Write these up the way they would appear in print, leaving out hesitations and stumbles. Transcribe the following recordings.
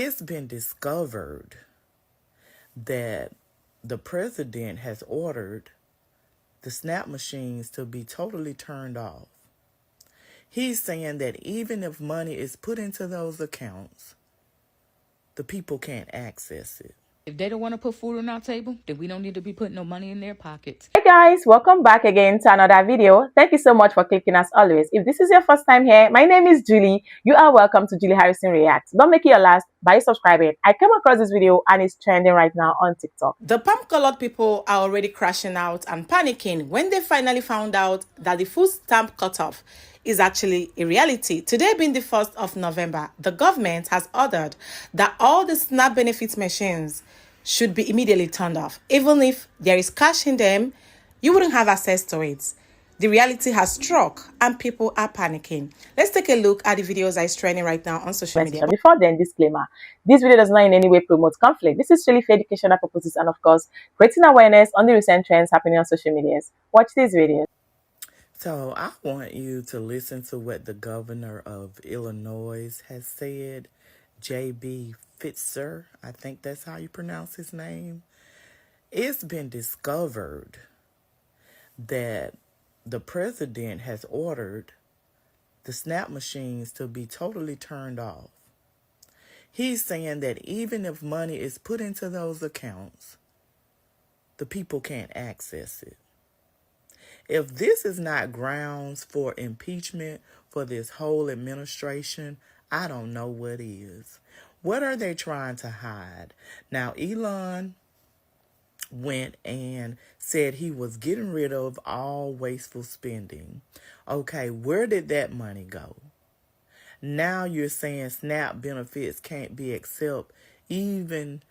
It's been discovered that the president has ordered the SNAP machines to be totally turned off. He's saying that even if money is put into those accounts, the people can't access it. If they don't want to put food on our table, then we don't need to be putting no money in their pockets. Hey guys, welcome back again to another video. Thank you so much for clicking as always. If this is your first time here, my name is Julie. You are welcome to Julie Harrison Reacts. Don't make it your last by subscribing. I came across this video and it's trending right now on TikTok. The palm-colored people are already crashing out and panicking when they finally found out that the food stamp cutoff is actually a reality. Today being the 1st of November, the government has ordered that all the SNAP benefits machines should be immediately turned off. Even if there is cash in them, you wouldn't have access to it. The reality has struck and people are panicking. Let's take a look at the videos that is trending right now on social media. Before then, disclaimer. This video does not in any way promote conflict. This is really for educational purposes and of course, creating awareness on the recent trends happening on social medias. Watch this video. So I want you to listen to what the governor of Illinois has said, J.B. Fitzer. I think that's how you pronounce his name. It's been discovered that the president has ordered the SNAP machines to be totally turned off. He's saying that even if money is put into those accounts, the people can't access it. If this is not grounds for impeachment for this whole administration, I don't know what is. What are they trying to hide? Now, Elon went and said he was getting rid of all wasteful spending. Okay, where did that money go? Now you're saying SNAP benefits can't be accessed even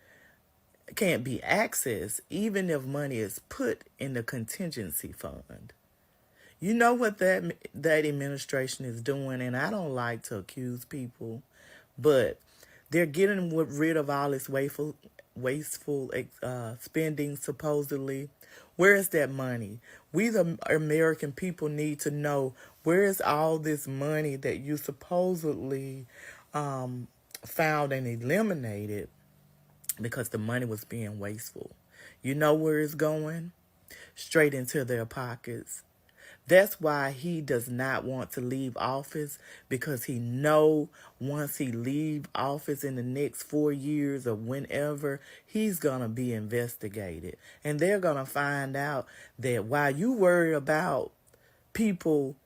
if money is put in the contingency fund. You know what that administration is doing, and I don't like to accuse people, but they're getting rid of all this wasteful spending, supposedly. Where is that money? We, the American people, need to know, where is all this money that you supposedly found and eliminated because the money was being wasteful? You know where it's going? Straight into their pockets. That's why he does not want to leave office, because he know once he leave office in the next 4 years or whenever, he's going to be investigated. And they're going to find out that while you worry about people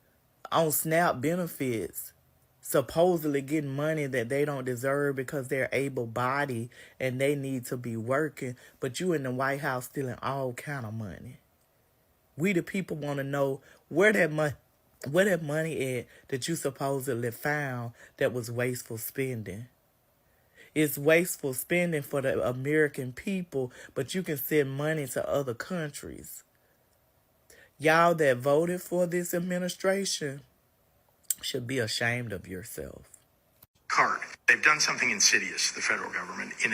on SNAP benefits supposedly getting money that they don't deserve because they're able-bodied and they need to be working, but you in the White House stealing all kind of money. We the people want to know where that money at that you supposedly found that was wasteful spending. It's wasteful spending for the American people, but you can send money to other countries. Y'all that voted for this administration should be ashamed of yourself. Card. They've done something insidious, the federal government, in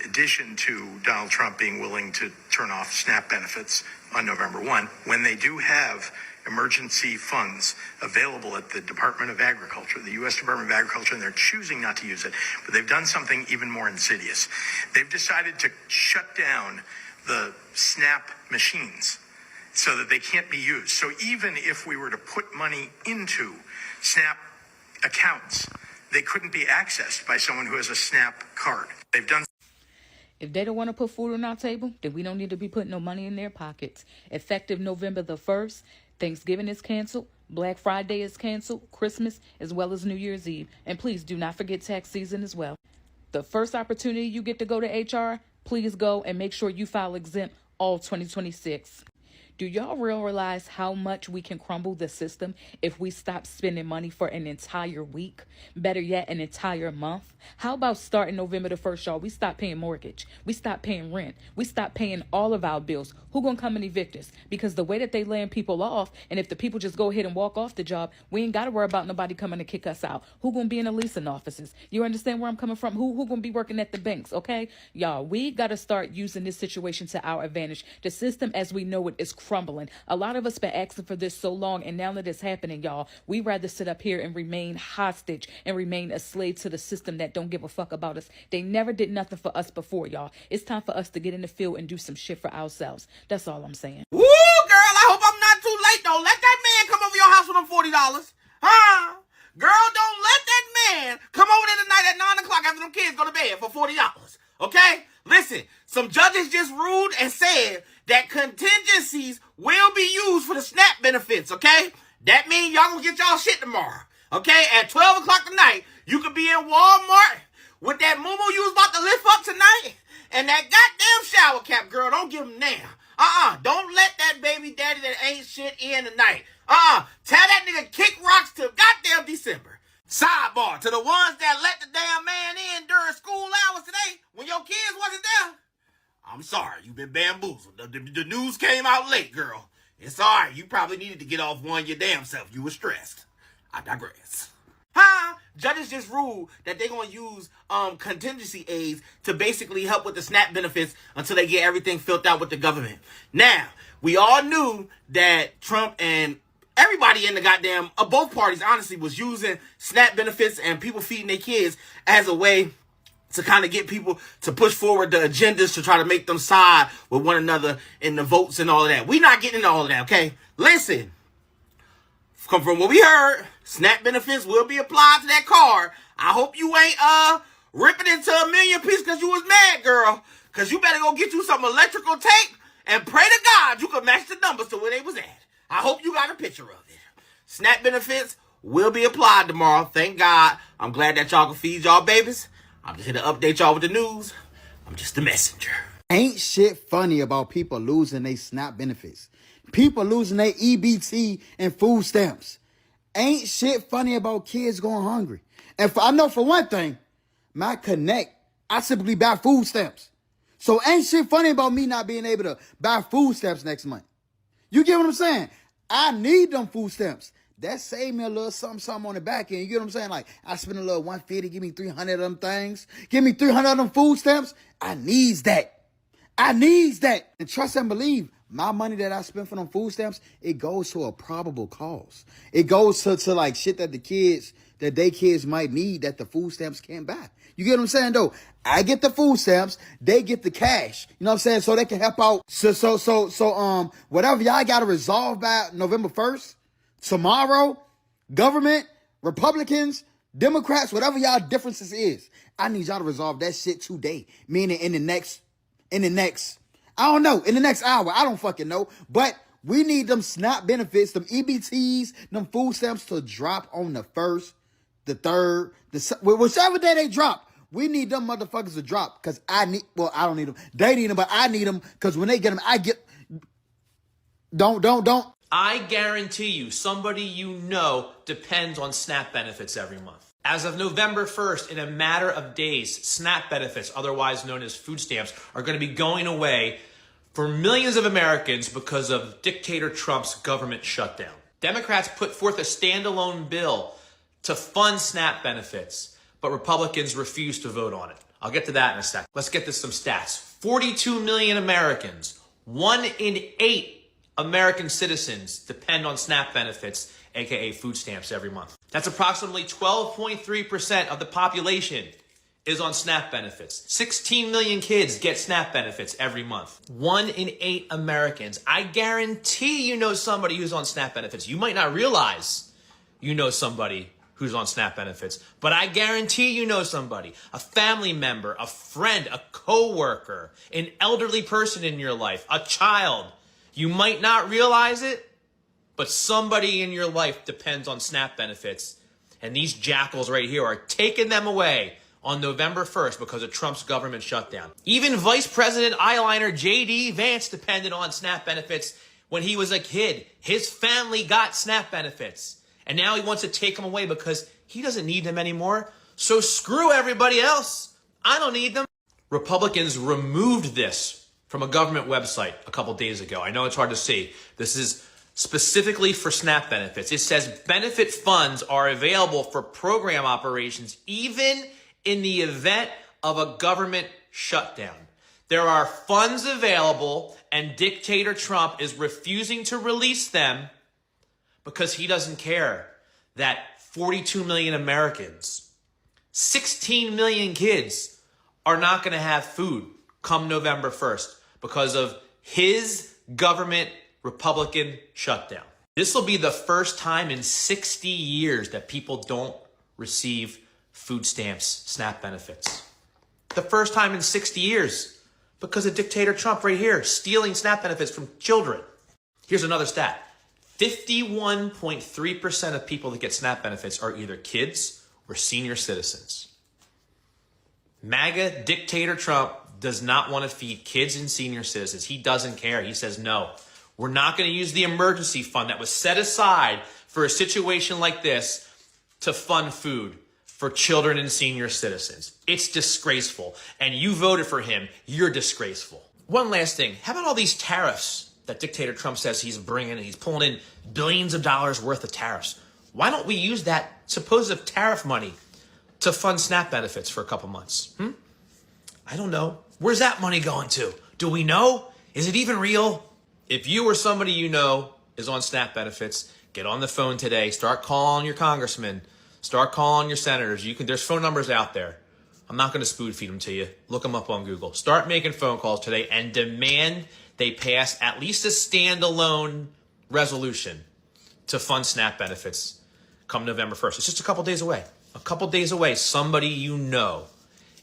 addition to Donald Trump being willing to turn off SNAP benefits on November 1, when they do have emergency funds available at the Department of Agriculture, the U.S. Department of Agriculture, and they're choosing not to use it. But they've done something even more insidious. They've decided to shut down the SNAP machines so that they can't be used. So even if we were to put money into SNAP accounts, they couldn't be accessed by someone who has a SNAP card. They've done. If they don't want to put food on our table, then we don't need to be putting no money in their pockets. Effective November the 1st, Thanksgiving is canceled, Black Friday is canceled, Christmas as well as New Year's Eve. And please do not forget tax season as well. The first opportunity you get to go to HR, please go and make sure you file exempt all 2026. Do y'all realize how much we can crumble the system if we stop spending money for an entire week? Better yet, an entire month? How about starting November the 1st, y'all? We stop paying mortgage. We stop paying rent. We stop paying all of our bills. Who gonna come and evict us? Because the way that they laying people off, and if the people just go ahead and walk off the job, we ain't got to worry about nobody coming to kick us out. Who gonna be in the leasing offices? You understand where I'm coming from? Who gonna be working at the banks, okay? Y'all, we got to start using this situation to our advantage. The system as we know it is crumbling. A lot of us been asking for this so long, and now that it's happening, y'all, we rather sit up here and remain hostage and remain a slave to the system that don't give a fuck about us. They never did nothing for us before, y'all. It's time for us to get in the field and do some shit for ourselves. That's all I'm saying. Woo, girl, I hope I'm not too late. Don't let that man come over your house with them $40. Huh? Girl, don't let that man come over there tonight at 9 o'clock after them kids go to bed for $40. Okay? Listen, some judges just ruled and said that contingencies will be used for the SNAP benefits, okay? That means y'all gonna get y'all shit tomorrow. Okay? At 12 o'clock tonight, you could be in Walmart with that muumuu you was about to lift up tonight and that goddamn shower cap, girl. Don't give him now. Don't let that baby daddy that ain't shit in tonight. Tell that nigga kick rocks till goddamn December. Sidebar, to the ones that let the damn man in during school hours today when your kids wasn't there, I'm sorry, you've been bamboozled. The news came out late, girl. It's alright, you probably needed to get off one your damn self. You were stressed. I digress. Judges just ruled that they're going to use contingency aids to basically help with the SNAP benefits until they get everything filled out with the government. Now, we all knew that Trump and everybody in the goddamn, both parties, honestly, was using SNAP benefits and people feeding their kids as a way to kind of get people to push forward the agendas to try to make them side with one another in the votes and all of that. We're not getting into all of that, okay? Listen. Come from what we heard, SNAP benefits will be applied to that card. I hope you ain't ripping into a million pieces because you was mad, girl. Because you better go get you some electrical tape and pray to God you can match the numbers to where they was at. I hope you got a picture of it. SNAP benefits will be applied tomorrow. Thank God. I'm glad that y'all can feed y'all babies. I'm just here to update y'all with the news. I'm just the messenger. Ain't shit funny about people losing their SNAP benefits. People losing their EBT and food stamps. Ain't shit funny about kids going hungry. And I know for one thing, my connect, I simply buy food stamps. So ain't shit funny about me not being able to buy food stamps next month. You get what I'm saying? I need them food stamps. That saved me a little something on the back end. You get what I'm saying? Like, I spend a little $150, give me 300 of them things. Give me 300 of them food stamps. I needs that. And trust and believe, my money that I spend for them food stamps, it goes to a probable cause. It goes to like shit that they kids might need that the food stamps can't buy. You get what I'm saying though? I get the food stamps, they get the cash. You know what I'm saying? So they can help out. So whatever y'all gotta resolve by November 1st, tomorrow, government, Republicans, Democrats, whatever y'all differences is, I need y'all to resolve that shit today. Meaning in the next, I don't know, in the next hour. I don't fucking know. But we need them SNAP benefits, them EBTs, them food stamps to drop on the 1st, the 3rd, whichever day they drop. We need them motherfuckers to drop because I don't need them. They need them, but I need them because when they get them, I get... Don't. I guarantee you, somebody you know depends on SNAP benefits every month. As of November 1st, in a matter of days, SNAP benefits, otherwise known as food stamps, are going to be going away for millions of Americans because of dictator Trump's government shutdown. Democrats put forth a standalone bill to fund SNAP benefits, but Republicans refused to vote on it. I'll get to that in a sec. Let's get to some stats. 42 million Americans, 1 in 8 American citizens depend on SNAP benefits, aka food stamps, every month. That's approximately 12.3% of the population is on SNAP benefits. 16 million kids get SNAP benefits every month. 1 in 8 Americans. I guarantee you know somebody who's on SNAP benefits. You might not realize you know somebody who's on SNAP benefits, but I guarantee you know somebody, a family member, a friend, a coworker, an elderly person in your life, a child. You might not realize it, but somebody in your life depends on SNAP benefits, and these jackals right here are taking them away on November 1st because of Trump's government shutdown. Even Vice President Eyeliner J.D. Vance depended on SNAP benefits when he was a kid. His family got SNAP benefits, and now he wants to take them away because he doesn't need them anymore. So screw everybody else. I don't need them. Republicans removed this from a government website a couple days ago. I know it's hard to see. This is specifically for SNAP benefits. It says benefit funds are available for program operations even in the event of a government shutdown. There are funds available, and dictator Trump is refusing to release them because he doesn't care that 42 million Americans, 16 million kids are not going to have food come November 1st because of his government Republican shutdown. This will be the first time in 60 years that people don't receive food stamps, SNAP benefits. The first time in 60 years because of dictator Trump right here, stealing SNAP benefits from children. Here's another stat. 51.3% of people that get SNAP benefits are either kids or senior citizens. MAGA dictator Trump does not want to feed kids and senior citizens. He doesn't care. He says, no, we're not going to use the emergency fund that was set aside for a situation like this to fund food for children and senior citizens. It's disgraceful. And you voted for him. You're disgraceful. One last thing. How about all these tariffs that dictator Trump says he's bringing, and he's pulling in billions of dollars worth of tariffs? Why don't we use that supposed tariff money to fund SNAP benefits for a couple months? I don't know. Where's that money going to? Do we know? Is it even real? If you or somebody you know is on SNAP benefits, get on the phone today. Start calling your congressman. Start calling your senators. There's phone numbers out there. I'm not going to spoon feed them to you. Look them up on Google. Start making phone calls today and demand they pass at least a standalone resolution to fund SNAP benefits come November 1st. It's just a couple days away. A couple days away, somebody you know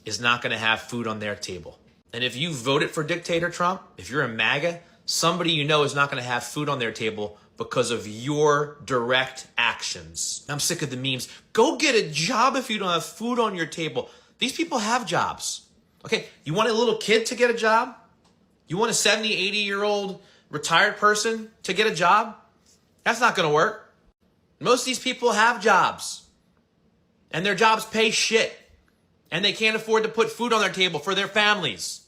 is not going to have food on their table. And if you voted for dictator Trump, if you're a MAGA, somebody you know is not going to have food on their table because of your direct actions. I'm sick of the memes. Go get a job if you don't have food on your table. These people have jobs. Okay, you want a little kid to get a job? You want a 70, 80-year-old retired person to get a job? That's not going to work. Most of these people have jobs. And their jobs pay shit. And they can't afford to put food on their table for their families.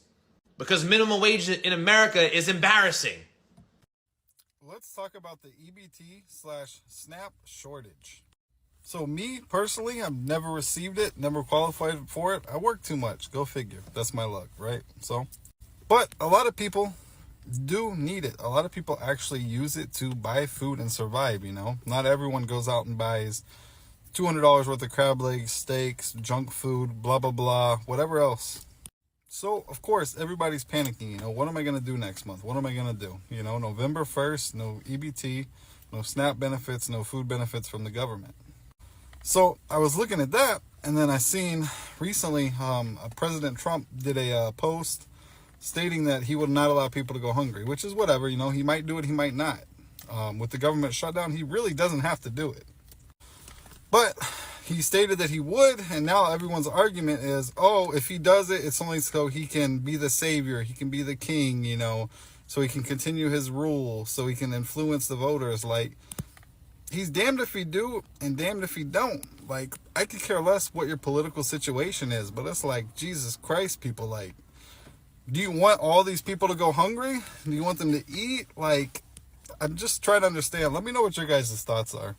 Because minimum wage in America is embarrassing. Let's talk about the EBT/SNAP shortage. So me, personally, I've never received it, never qualified for it. I work too much. Go figure. That's my luck, right? But a lot of people do need it. A lot of people actually use it to buy food and survive, Not everyone goes out and buys $200 worth of crab legs, steaks, junk food, blah, blah, blah, whatever else. So, of course, everybody's panicking. What am I going to do next month? What am I going to do? November 1st, no EBT, no SNAP benefits, no food benefits from the government. So I was looking at that, and then I seen recently President Trump did a post stating that he would not allow people to go hungry, which is whatever, he might do it, he might not. With the government shutdown, he really doesn't have to do it. But he stated that he would, and now everyone's argument is, if he does it, it's only so he can be the savior, he can be the king, so he can continue his rule, so he can influence the voters. He's damned if he do and damned if he don't. I could care less what your political situation is, but it's Jesus Christ, people, do you want all these people to go hungry? Do you want them to eat? I'm just trying to understand. Let me know what your guys' thoughts are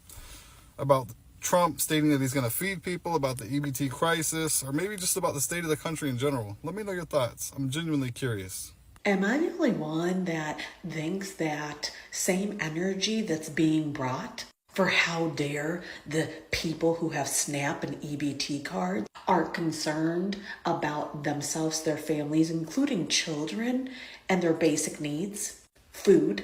about Trump stating that he's going to feed people, about the EBT crisis, or maybe just about the state of the country in general. Let me know your thoughts. I'm genuinely curious. Am I the only one that thinks that same energy that's being brought for how dare the people who have SNAP and EBT cards are concerned about themselves, their families, including children, and their basic needs, food?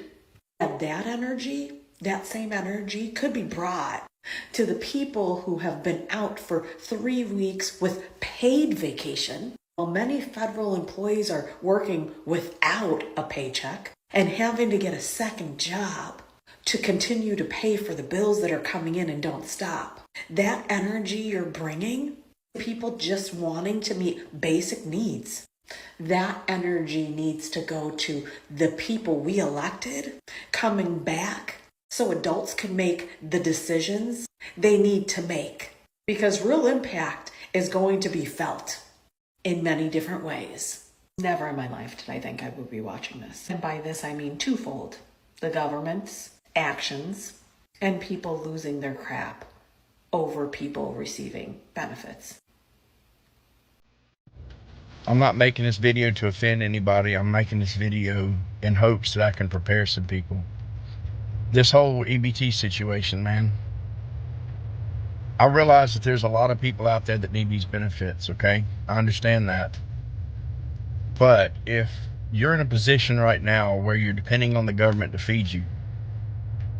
And that energy, that same energy could be brought to the people who have been out for 3 weeks with paid vacation, while many federal employees are working without a paycheck and having to get a second job to continue to pay for the bills that are coming in and don't stop. That energy you're bringing, people just wanting to meet basic needs, that energy needs to go to the people we elected coming back so adults can make the decisions they need to make. Because real impact is going to be felt in many different ways. Never in my life did I think I would be watching this. And by this, I mean twofold: the government's actions and people losing their crap over people receiving benefits. I'm not making this video to offend anybody. I'm making this video in hopes that I can prepare some people. This whole EBT situation, man, I realize that there's a lot of people out there that need these benefits, okay? I understand that. But if you're in a position right now where you're depending on the government to feed you,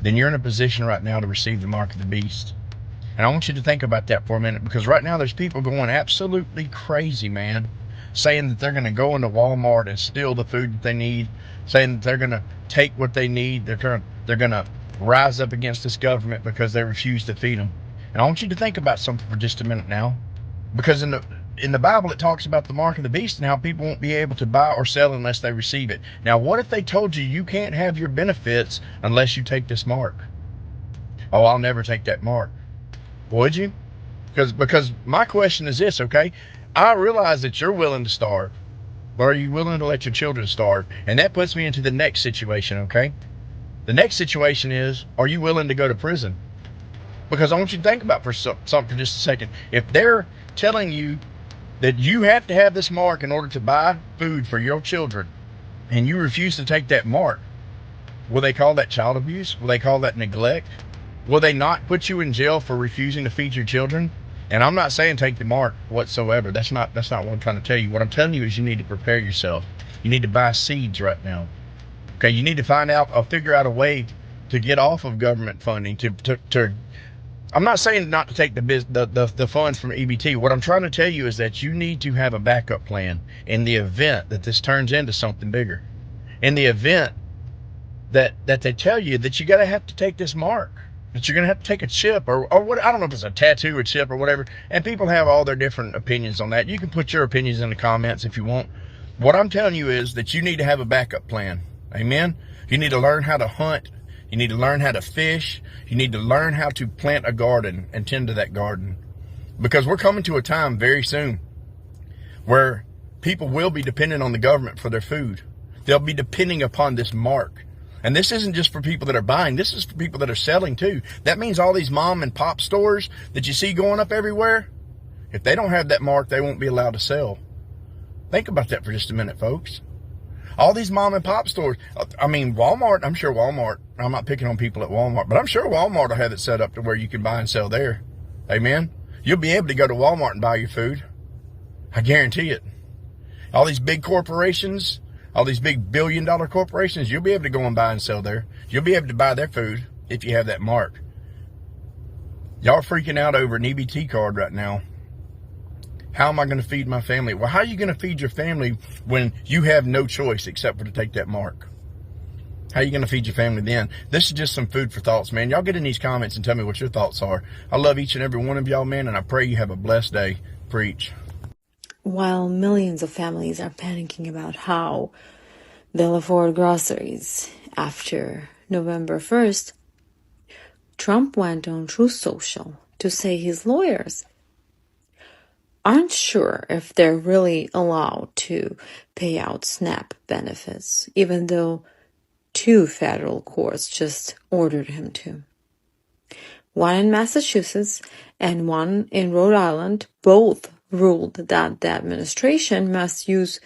then you're in a position right now to receive the mark of the beast. And I want you to think about that for a minute, because right now there's people going absolutely crazy, man, saying that they're going to go into Walmart and steal the food that they need, saying that they're going to take what they need, they're going to rise up against this government because they refuse to feed them. And I want you to think about something for just a minute now, because in the Bible it talks about the mark of the beast and how people won't be able to buy or sell unless they receive it. Now, what if they told you you can't have your benefits unless you take this mark? Oh, I'll never take that mark. Would you? Because my question is this, okay? I realize that you're willing to starve, but are you willing to let your children starve? And that puts me into the next situation, okay? The next situation is, are you willing to go to prison? Because I want you to think about something for just a second. If they're telling you that you have to have this mark in order to buy food for your children, and you refuse to take that mark, will they call that child abuse? Will they call that neglect? Will they not put you in jail for refusing to feed your children? And I'm not saying take the mark whatsoever. That's not what I'm trying to tell you. What I'm telling you is you need to prepare yourself. You need to buy seeds right now. Okay, you need to find out or figure out a way to get off of government funding. I'm not saying not to take the funds from EBT. What I'm trying to tell you is that you need to have a backup plan in the event that this turns into something bigger. In the event that they tell you that you gotta have to take this mark, that you're gonna have to take a chip or what, I don't know if it's a tattoo or chip or whatever, and people have all their different opinions on that. You can put your opinions in the comments if you want. What I'm telling you is that you need to have a backup plan. Amen. You need to learn how to hunt. You need to learn how to fish. You need to learn how to plant a garden and tend to that garden, because we're coming to a time very soon where people will be dependent on the government for their food. They'll be depending upon this mark. And this isn't just for people that are buying. This is for people that are selling too. That means all these mom and pop stores that you see going up everywhere, if they don't have that mark, they won't be allowed to sell. Think about that for just a minute, folks. All these mom and pop stores, I mean, Walmart, I'm sure Walmart, I'm not picking on people at Walmart, but I'm sure Walmart will have it set up to where you can buy and sell there. Amen. You'll be able to go to Walmart and buy your food. I guarantee it. All these big corporations, all these big billion-dollar corporations, you'll be able to go and buy and sell there. You'll be able to buy their food if you have that mark. Y'all are freaking out over an EBT card right now. How am I going to feed my family? Well, how are you going to feed your family when you have no choice except for to take that mark? How are you going to feed your family then? This is just some food for thoughts, man. Y'all get in these comments and tell me what your thoughts are. I love each and every one of y'all, man, and I pray you have a blessed day. Preach. While millions of families are panicking about how they'll afford groceries after November 1st, Trump went on Truth Social to say his lawyers aren't sure if they're really allowed to pay out SNAP benefits, even though 2 federal courts just ordered him to. One in Massachusetts and one in Rhode Island both ruled that the administration must use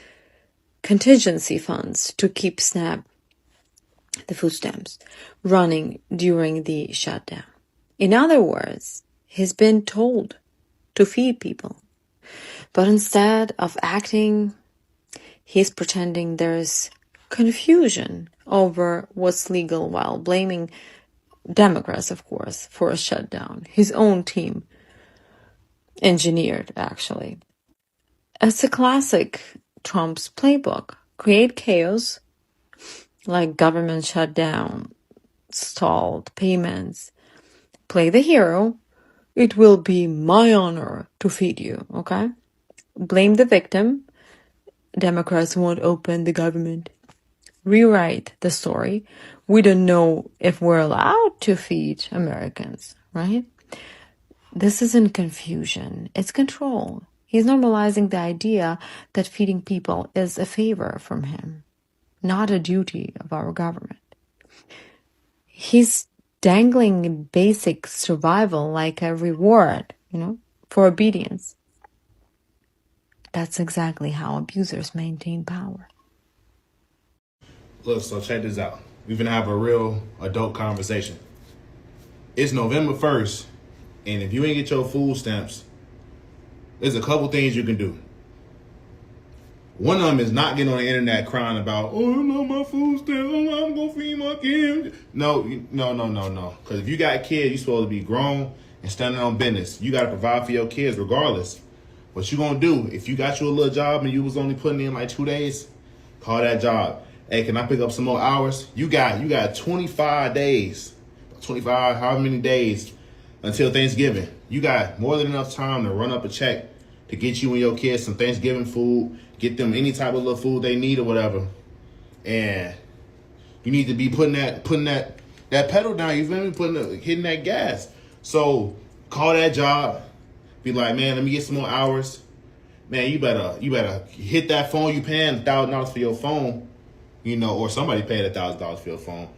contingency funds to keep SNAP, the food stamps, running during the shutdown. In other words, he's been told to feed people. But instead of acting, he's pretending there's confusion over what's legal while blaming Democrats, of course, for a shutdown. His own team engineered, actually. It's a classic Trump's playbook. Create chaos, like government shutdown, stalled payments. Play the hero. It will be my honor to feed you, okay? Blame the victim. Democrats won't open the government. Rewrite the story. We don't know if we're allowed to feed Americans, right? This isn't confusion. It's control. He's normalizing the idea that feeding people is a favor from him, not a duty of our government. He's dangling basic survival like a reward, for obedience. That's exactly how abusers maintain power. Look, so check this out. We're gonna have a real adult conversation. It's November 1st, and if you ain't get your food stamps, there's a couple things you can do. One of them is not getting on the internet crying about, oh, I love my food stamps, oh, I'm gonna feed my kids. No. Because if you got kids, you're supposed to be grown and standing on business. You gotta provide for your kids regardless. What you gonna do? If you got you a little job and you was only putting in like 2 days, call that job. Hey, can I pick up some more hours? You got 25 days, 25, however many days until Thanksgiving. You got more than enough time to run up a check to get you and your kids some Thanksgiving food, get them any type of little food they need or whatever. And you need to be putting that pedal down. You feel me? Hitting that gas. So call that job. Be like, man, let me get some more hours. Man, you better hit that phone. You paying $1,000 for your phone. You know, or somebody paid $1,000 for your phone.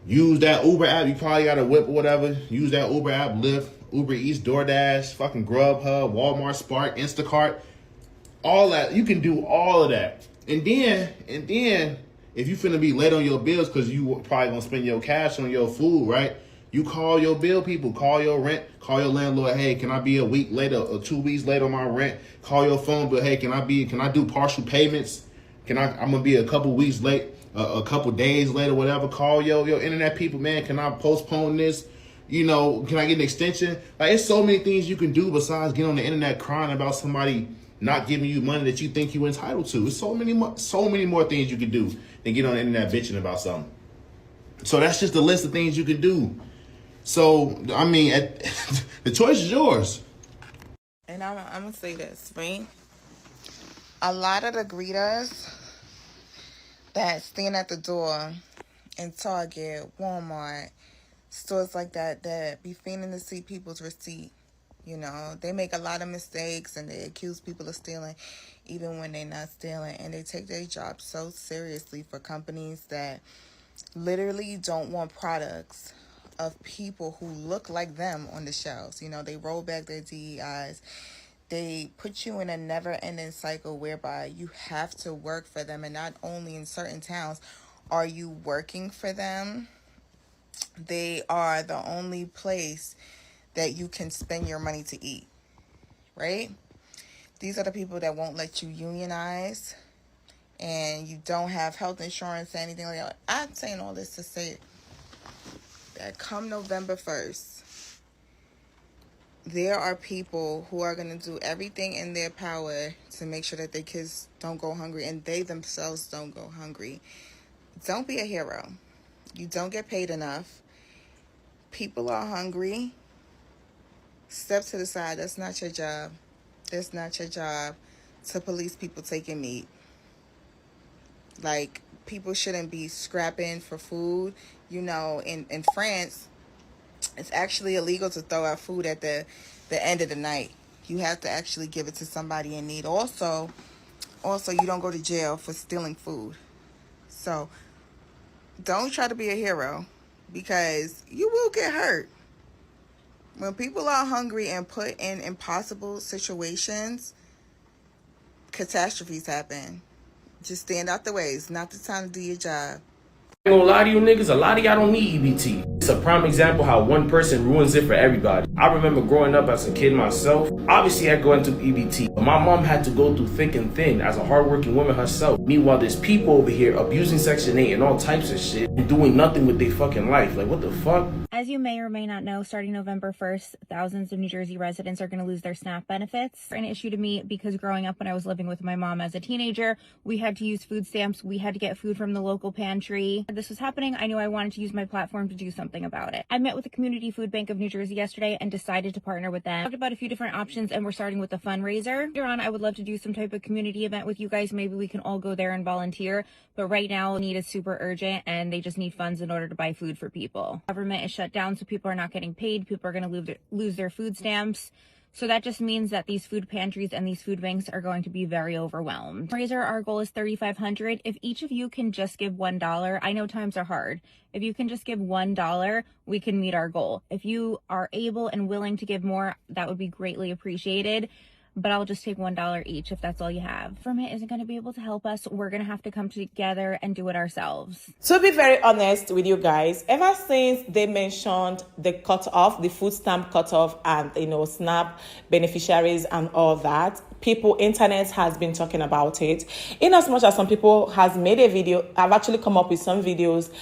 Use that Uber app. You probably got a whip or whatever. Use that Uber app, Lyft, Uber Eats, DoorDash, fucking Grubhub, Walmart, Spark, Instacart. All that. You can do all of that. And then, if you finna be late on your bills because you probably gonna spend your cash on your food, right? You call your bill people, call your rent, call your landlord, hey, can I be a week later or 2 weeks late on my rent? Call your phone bill, hey, can I do partial payments? I'm gonna be a couple weeks late, a couple days later, whatever. Call your internet people, man. Can I postpone this? You know, can I get an extension? Like, it's so many things you can do besides get on the internet crying about somebody not giving you money that you think you're entitled to. It's so many more things you can do than get on the internet bitching about something. So that's just a list of things you can do. So, I mean, the choice is yours. And I'm going to say this, right? A lot of the greeters that stand at the door in Target, Walmart, stores like that be fiending to see people's receipt. You know, they make a lot of mistakes and they accuse people of stealing even when they're not stealing. And they take their job so seriously for companies that literally don't want products of people who look like them on the shelves. You know, they roll back their DEIs. They put you in a never-ending cycle whereby you have to work for them. And not only in certain towns are you working for them, they are the only place that you can spend your money to eat, right? These are the people that won't let you unionize, and you don't have health insurance or anything like that. I'm saying all this to say that come November 1st, there are people who are going to do everything in their power to make sure that their kids don't go hungry and they themselves don't go hungry. Don't be a hero. You don't get paid enough. People are hungry. Step to the side. That's not your job. That's not your job to police people taking meat. Like, people shouldn't be scrapping for food. You know, in France, it's actually illegal to throw out food at the end of the night. You have to actually give it to somebody in need. Also, you don't go to jail for stealing food. So, don't try to be a hero because you will get hurt. When people are hungry and put in impossible situations, catastrophes happen. Just stand out the way. It's not the time to do your job. I ain't gonna lie to you niggas, a lot of y'all don't need EBT. It's a prime example how one person ruins it for everybody. I remember growing up as a kid myself. Obviously, I go into EBT, but my mom had to go through thick and thin as a hardworking woman herself. Meanwhile, there's people over here abusing Section 8 and all types of shit and doing nothing with their fucking life. Like, what the fuck? As you may or may not know, starting November 1st, thousands of New Jersey residents are going to lose their SNAP benefits. An issue to me because growing up when I was living with my mom as a teenager, we had to use food stamps. We had to get food from the local pantry. When this was happening, I knew I wanted to use my platform to do something about it. I met with the Community Food Bank of New Jersey yesterday and decided to partner with them. I talked about a few different options and we're starting with a fundraiser. Later on, I would love to do some type of community event with you guys. Maybe we can all go there and volunteer. But right now, the need is super urgent and they just need funds in order to buy food for people. Government is shut down, so people are not getting paid. People are going to lose their food stamps. So that just means that these food pantries and these food banks are going to be very overwhelmed. Fundraiser, our goal is $3,500. If each of you can just give $1, I know times are hard. If you can just give $1, we can meet our goal. If you are able and willing to give more, that would be greatly appreciated. but I'll just take $1 each if that's all you have. Government isn't going to be able to help us. We're going to have to come together and do it ourselves. To be very honest with you guys, ever since they mentioned the cutoff, the food stamp cutoff, and SNAP beneficiaries and all that, internet has been talking about it. In as much as some people has made a video, I've actually come up with some videos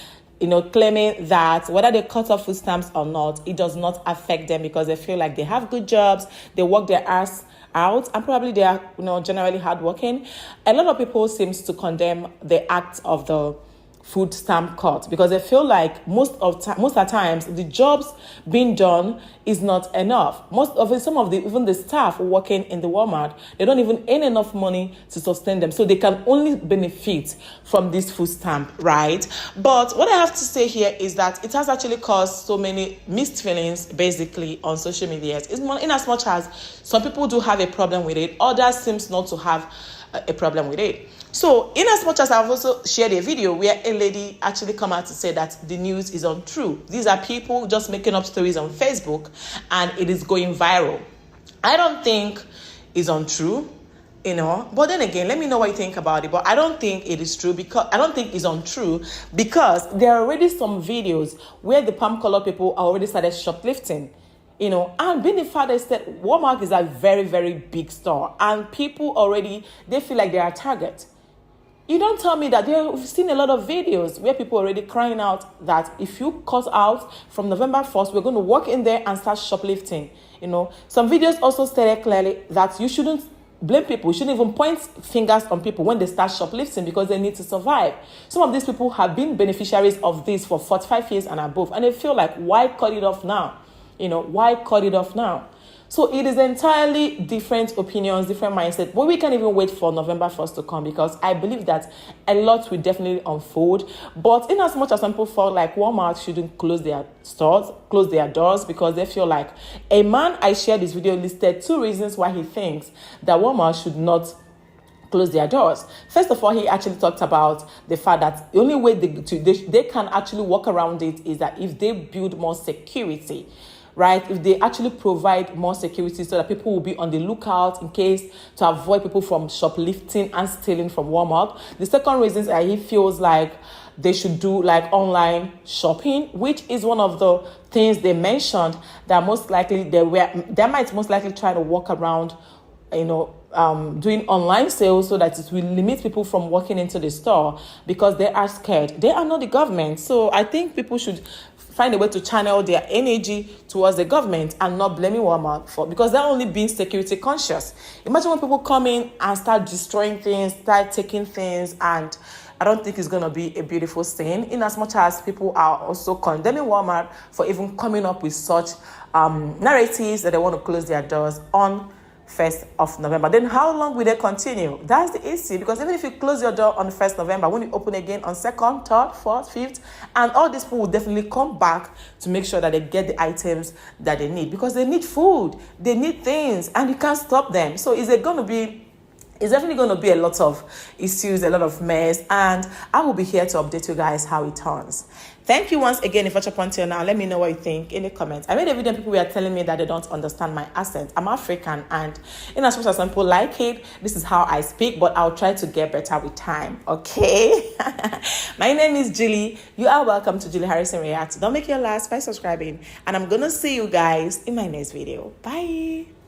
claiming that whether they cut off food stamps or not, it does not affect them because they feel like they have good jobs, they work their ass out, and probably they are generally hardworking. A lot of people seems to condemn the act of the food stamp cut because they feel like most of the times the jobs being done is not enough. Even the staff working in the Walmart, they don't even earn enough money to sustain them, so they can only benefit from this food stamp, right? But what I have to say here is that it has actually caused so many mixed feelings basically on social media. In as much as some people do have a problem with it, others seems not to have a problem with it. So, in as much as I've also shared a video where a lady actually come out to say that the news is untrue. These are people just making up stories on Facebook and it is going viral. I don't think it's untrue, but then again, let me know what you think about it. But I don't think it is true because I don't think it's untrue because there are already some videos where the palm color people already started shoplifting. And being the fact that Walmart is a very, very big store and people already, they feel like they are a target. You don't tell me that we've seen a lot of videos where people are already crying out that if you cut out from November 1st, we're going to walk in there and start shoplifting. Some videos also stated clearly that you shouldn't blame people. You shouldn't even point fingers on people when they start shoplifting because they need to survive. Some of these people have been beneficiaries of this for 45 years and above, and they feel like, why cut it off now? Why cut it off now? So it is entirely different opinions, different mindset. But we can't even wait for November 1st to come because I believe that a lot will definitely unfold. But in as much as some people felt like Walmart shouldn't close their stores, close their doors because they feel like a man I shared this video listed 2 reasons why he thinks that Walmart should not close their doors. First of all, he actually talked about the fact that the only way they can actually walk around it is that if they build more security. Right? If they actually provide more security so that people will be on the lookout in case to avoid people from shoplifting and stealing from Walmart. The second reason is that he feels like they should do like online shopping, which is one of the things they mentioned that most likely they might most likely try to walk around, doing online sales so that it will limit people from walking into the store because they are scared. They are not the government. So I think people should find a way to channel their energy towards the government and not blaming Walmart because they're only being security conscious. Imagine when people come in and start destroying things, start taking things, and I don't think it's going to be a beautiful scene in as much as people are also condemning Walmart for even coming up with such narratives that they want to close their doors on 1st of November. Then how long will they continue? That's the issue because even if you close your door on the 1st November, when you open again on 2nd, 3rd, 4th, 5th, and all these people will definitely come back to make sure that they get the items that they need because they need food, they need things, and you can't stop them. So it's definitely going to be a lot of issues, a lot of mess, and I will be here to update you guys how it turns. Thank you once again. If you're up until now, let me know what you think in the comments. I made a video, people were telling me that they don't understand my accent. I'm African, and in as much as some people like it, this is how I speak, but I'll try to get better with time, okay? My name is Julie. You are welcome to Julie Harrison Reacts. Don't make your last by subscribing, and I'm going to see you guys in my next video. Bye.